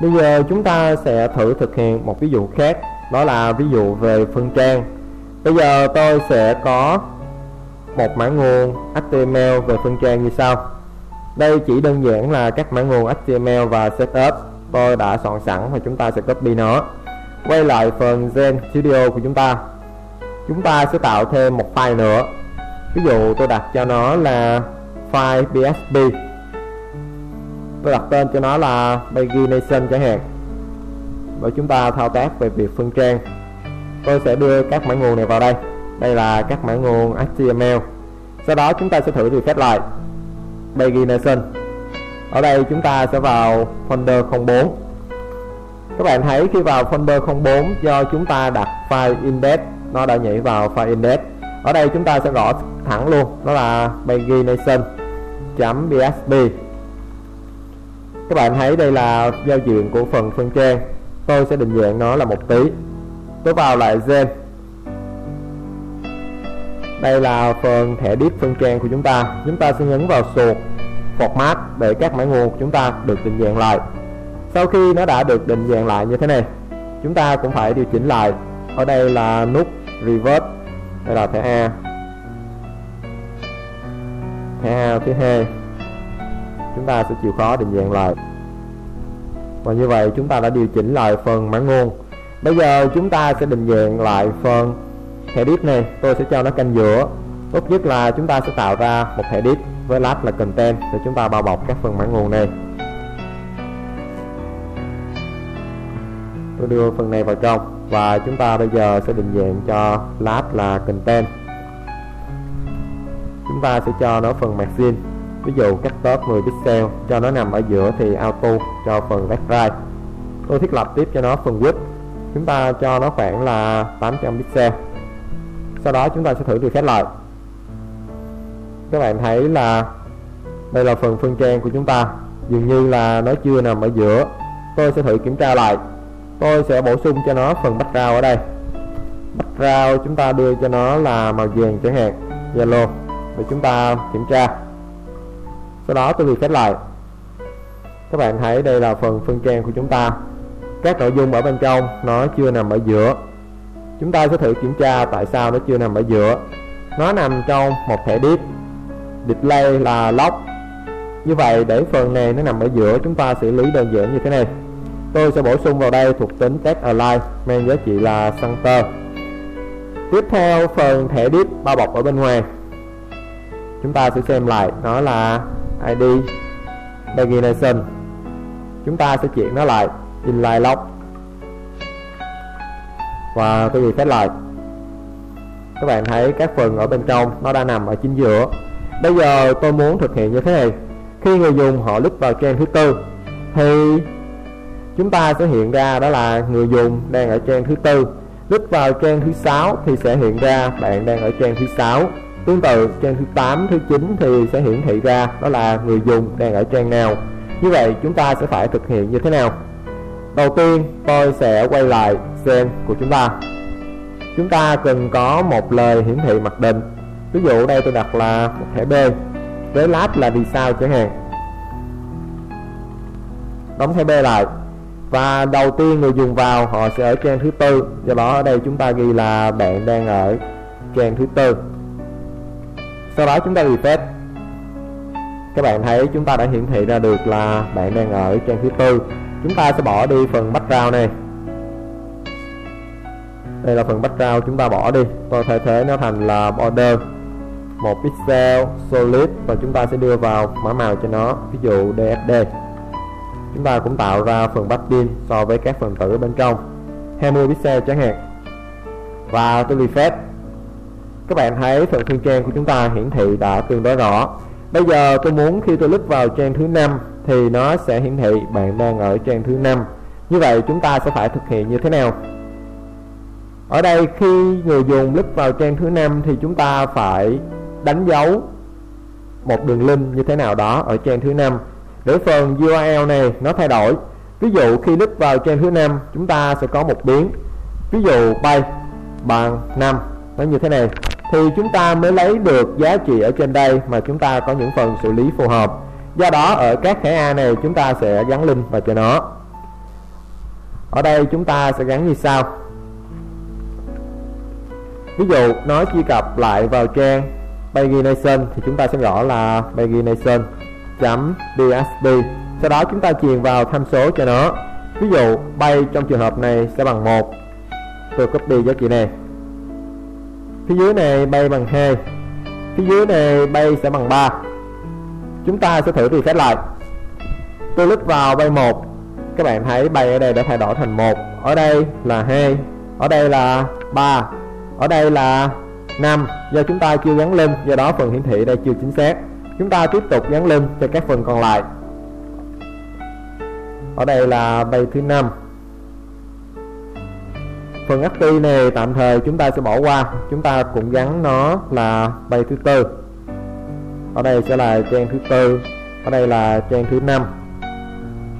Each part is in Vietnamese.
Bây giờ chúng ta sẽ thử thực hiện một ví dụ khác, đó là ví dụ về phân trang. Bây giờ tôi sẽ có một mã nguồn HTML về phân trang như sau. Đây chỉ đơn giản là các mã nguồn HTML và setup tôi đã soạn sẵn và chúng ta sẽ copy nó. Quay lại phần Gen Studio của chúng ta sẽ tạo thêm một file nữa. Ví dụ tôi đặt cho nó là file PHP, tôi đặt tên cho nó là Pagination chẳng hạn, và chúng ta thao tác về việc phân trang. Tôi sẽ đưa các mã nguồn này vào đây. Đây là các mã nguồn HTML. Sau đó chúng ta sẽ thử refresh lại Pagination. Ở đây chúng ta sẽ vào folder 04. Các bạn thấy khi vào folder 04, do chúng ta đặt file index, nó đã nhảy vào file index. Ở đây chúng ta sẽ gõ thẳng luôn, đó là pagination.php. Các bạn thấy đây là giao diện của phần phân trang. Tôi sẽ định dạng nó là một tí. Tôi vào lại gen. Đây là phần thẻ div phân trang của chúng ta. Chúng ta sẽ nhấn vào chuột format để các mã nguồn của chúng ta được định dạng lại. Sau khi nó đã được định dạng lại như thế này, chúng ta cũng phải điều chỉnh lại. Ở đây là nút revert. Đây là thẻ A. Thẻ A thứ hai, chúng ta sẽ chịu khó định dạng lại. Và như vậy chúng ta đã điều chỉnh lại phần mã nguồn. Bây giờ chúng ta sẽ định dạng lại phần thẻ div này. Tôi sẽ cho nó canh giữa. Tốt nhất là chúng ta sẽ tạo ra một thẻ div với lab là content để chúng ta bao bọc các phần mã nguồn này. Tôi đưa phần này vào trong và chúng ta bây giờ sẽ định dạng cho lab là content. Chúng ta sẽ cho nó phần margin, ví dụ cắt top 10 pixel, cho nó nằm ở giữa thì auto cho phần left right. Tôi thiết lập tiếp cho nó phần width, chúng ta cho nó khoảng là 800 pixel. Sau đó chúng ta sẽ thử refresh lại. Các bạn thấy là đây là phần phân trang của chúng ta, dường như là nó chưa nằm ở giữa. Tôi sẽ thử kiểm tra lại. Tôi sẽ bổ sung cho nó phần background ở đây. Background chúng ta đưa cho nó là màu vàng chẳng hạn, yellow, để chúng ta kiểm tra. Sau đó tôi refresh lại. Các bạn thấy đây là phần phân trang của chúng ta. Các nội dung ở bên trong nó chưa nằm ở giữa. Chúng ta sẽ thử kiểm tra tại sao nó chưa nằm ở giữa. Nó nằm trong một thẻ div, display là lock. Như vậy để phần này nó nằm ở giữa, chúng ta xử lý đơn giản như thế này. Tôi sẽ bổ sung vào đây thuộc tính text align mang giá trị là center. Tiếp theo phần thẻ div bao bọc ở bên ngoài, chúng ta sẽ xem lại nó là ID pagination. Chúng ta sẽ chuyển nó lại inline lock và tôi refresh lại. Các bạn thấy các phần ở bên trong nó đã nằm ở chính giữa. Bây giờ tôi muốn thực hiện như thế này. Khi người dùng họ click vào trang thứ tư thì chúng ta sẽ hiện ra đó là người dùng đang ở trang thứ tư. Click vào trang thứ 6 thì sẽ hiện ra bạn đang ở trang thứ 6. Tương tự trang thứ 8, thứ 9 thì sẽ hiển thị ra đó là người dùng đang ở trang nào. Như vậy chúng ta sẽ phải thực hiện như thế nào? Đầu tiên tôi sẽ quay lại gen của chúng ta. Chúng ta cần có một lời hiển thị mặc định. Ví dụ đây tôi đặt là một thẻ B với lab là vì sao chẳng hạn. Đóng thẻ B lại. Và đầu tiên người dùng vào họ sẽ ở trang thứ tư. Do đó ở đây chúng ta ghi là bạn đang ở trang thứ tư. Sau đó chúng ta refresh. Các bạn thấy chúng ta đã hiển thị ra được là bạn đang ở trang thứ tư. Chúng ta sẽ bỏ đi phần background này. Đây là phần background, chúng ta bỏ đi. Tôi thay thế nó thành là border 1 pixel solid và chúng ta sẽ đưa vào mã màu cho nó, ví dụ DSD. Chúng ta cũng tạo ra phần padding so với các phần tử bên trong 20 pixel chẳng hạn. Và tôi refresh. Các bạn thấy phần phân trang của chúng ta hiển thị đã tương đối rõ. Bây giờ tôi muốn khi tôi click vào trang thứ 5 thì nó sẽ hiển thị bạn đang ở trang thứ 5. Như vậy chúng ta sẽ phải thực hiện như thế nào? Ở đây khi người dùng click vào trang thứ 5 thì chúng ta phải đánh dấu một đường link như thế nào đó ở trang thứ 5 để phần URL này nó thay đổi. Ví dụ khi click vào trang thứ 5 chúng ta sẽ có một biến, ví dụ page bằng 5, nó như thế này, thì chúng ta mới lấy được giá trị ở trên đây mà chúng ta có những phần xử lý phù hợp. Do đó ở các thẻ A này chúng ta sẽ gắn link vào cho nó. Ở đây chúng ta sẽ gắn như sau. Ví dụ nó truy cập lại vào trang pagination thì chúng ta sẽ gõ là pagination.php. Sau đó chúng ta truyền vào tham số cho nó. Ví dụ bay trong trường hợp này sẽ bằng 1. Tôi copy giá trị này. Phía dưới này bay bằng 2. Phía dưới này bay sẽ bằng 3. Chúng ta sẽ thử reset lại. Tôi click vào bay 1. Các bạn thấy bay ở đây đã thay đổi thành 1. Ở đây là 2. Ở đây là 3. Ở đây là 5. Do chúng ta chưa gắn link, do đó phần hiển thị đây chưa chính xác. Chúng ta tiếp tục gắn link cho các phần còn lại. Ở đây là bay thứ 5. Phần active này tạm thời chúng ta sẽ bỏ qua. Chúng ta cũng gắn nó là bay thứ 4. Ở đây sẽ là trang thứ 4. Ở đây là trang thứ 5.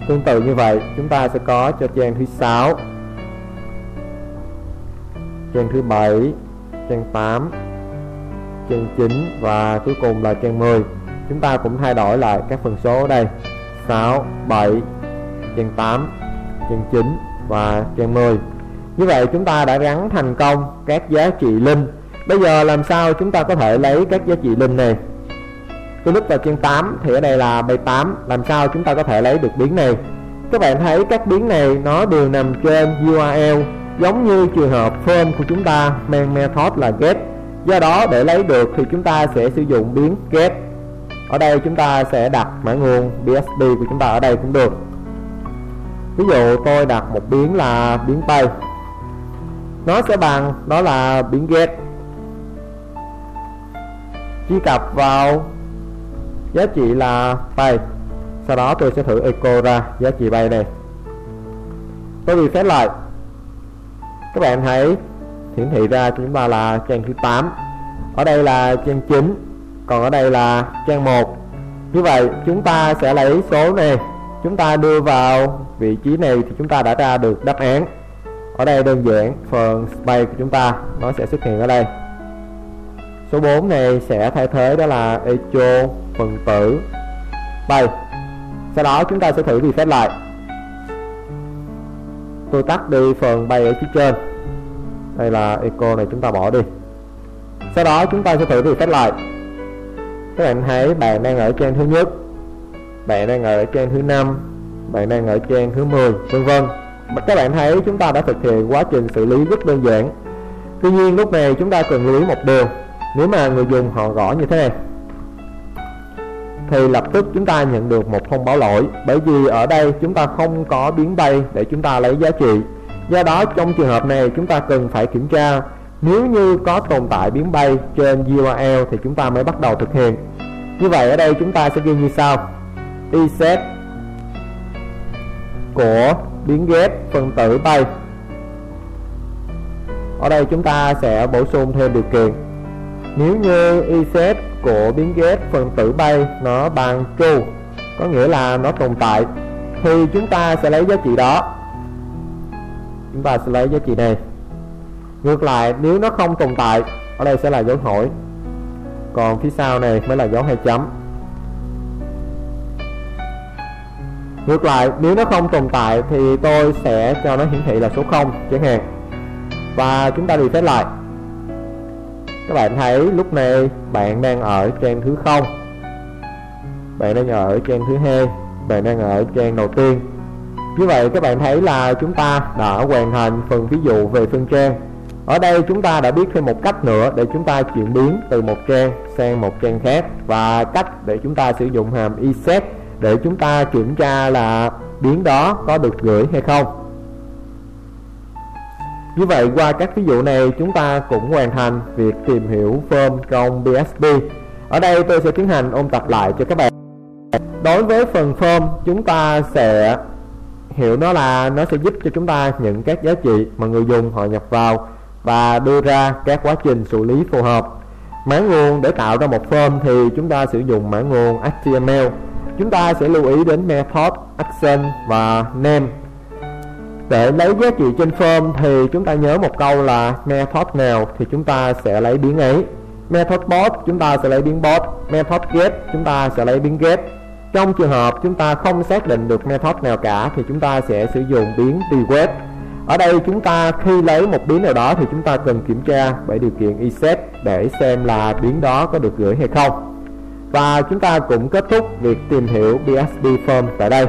Tương tự như vậy chúng ta sẽ có cho trang thứ 6, trang thứ 7, trang 8, trang 9 và cuối cùng là trang 10. Chúng ta cũng thay đổi lại các phần số ở đây: 6, 7, trang 8, trang 9 và trang 10. Như vậy chúng ta đã gắn thành công các giá trị link. Bây giờ làm sao chúng ta có thể lấy các giá trị link này? Tôi click vào trang 8 thì ở đây là bay 8. Làm sao chúng ta có thể lấy được biến này? Các bạn thấy các biến này nó đều nằm trên URL, giống như trường hợp form của chúng ta mang method là get. Do đó để lấy được thì chúng ta sẽ sử dụng biến get. Ở đây chúng ta sẽ đặt mã nguồn PHP của chúng ta ở đây cũng được. Ví dụ tôi đặt một biến là biến pay, nó sẽ bằng đó là biến get. Truy cập vào giá trị là pay. Sau đó tôi sẽ thử echo ra giá trị bay này. Tôi reset lại. Các bạn thấy hiển thị ra cho chúng ta là trang thứ 8. Ở đây là trang 9. Còn ở đây là trang 1. Như vậy chúng ta sẽ lấy số này, chúng ta đưa vào vị trí này thì chúng ta đã ra được đáp án. Ở đây đơn giản phần space của chúng ta nó sẽ xuất hiện ở đây. Số 4 này sẽ thay thế đó là echo phần tử bay. Sau đó chúng ta sẽ thử reset lại. Tôi tắt đi phần bay ở phía trên. Đây là echo này chúng ta bỏ đi. Sau đó chúng ta sẽ thử reset lại. Các bạn thấy bạn đang ở trang thứ nhất, bạn đang ở trang thứ 5, bạn đang ở trang thứ 10, vân vân. Các bạn thấy chúng ta đã thực hiện quá trình xử lý rất đơn giản. Tuy nhiên lúc này chúng ta cần lưu ý một điều. Nếu mà người dùng họ gõ như thế này thì lập tức chúng ta nhận được một thông báo lỗi, bởi vì ở đây chúng ta không có biến bay để chúng ta lấy giá trị. Do đó trong trường hợp này chúng ta cần phải kiểm tra. Nếu như có tồn tại biến bay trên URL thì chúng ta mới bắt đầu thực hiện. Như vậy ở đây chúng ta sẽ ghi như sau: reset của biến get phần tử bay. Ở đây chúng ta sẽ bổ sung thêm điều kiện. Nếu như reset của biến get phần tử bay nó bằng true, có nghĩa là nó tồn tại, thì chúng ta sẽ lấy giá trị đó. Chúng ta sẽ lấy giá trị này. Ngược lại nếu nó không tồn tại, ở đây sẽ là dấu hỏi, còn phía sau này mới là dấu 2 chấm. Ngược lại nếu nó không tồn tại thì tôi sẽ cho nó hiển thị là số 0 chẳng hạn. Và chúng ta reset lại. Các bạn thấy lúc này bạn đang ở trang thứ 0, bạn đang ở trang thứ 2, bạn đang ở trang đầu tiên. Như vậy các bạn thấy là chúng ta đã hoàn thành phần ví dụ về phân trang. Ở đây chúng ta đã biết thêm một cách nữa để chúng ta chuyển biến từ một trang sang một trang khác, và cách để chúng ta sử dụng hàm reset để chúng ta kiểm tra là biến đó có được gửi hay không. Như vậy qua các ví dụ này chúng ta cũng hoàn thành việc tìm hiểu form trong PHP. Ở đây tôi sẽ tiến hành ôn tập lại cho các bạn. Đối với phần form chúng ta sẽ hiểu nó là nó sẽ giúp cho chúng ta nhận các giá trị mà người dùng họ nhập vào và đưa ra các quá trình xử lý phù hợp. Mã nguồn để tạo ra một form thì chúng ta sử dụng mã nguồn HTML. Chúng ta sẽ lưu ý đến method, action và name. Để lấy giá trị trên form thì chúng ta nhớ một câu là method nào thì chúng ta sẽ lấy biến ấy. Method post chúng ta sẽ lấy biến post, method get chúng ta sẽ lấy biến get. Trong trường hợp chúng ta không xác định được method nào cả thì chúng ta sẽ sử dụng biến request. Ở đây chúng ta khi lấy một biến nào đó thì chúng ta cần kiểm tra bởi điều kiện reset để xem là biến đó có được gửi hay không. Và chúng ta cũng kết thúc việc tìm hiểu PHP Form tại đây.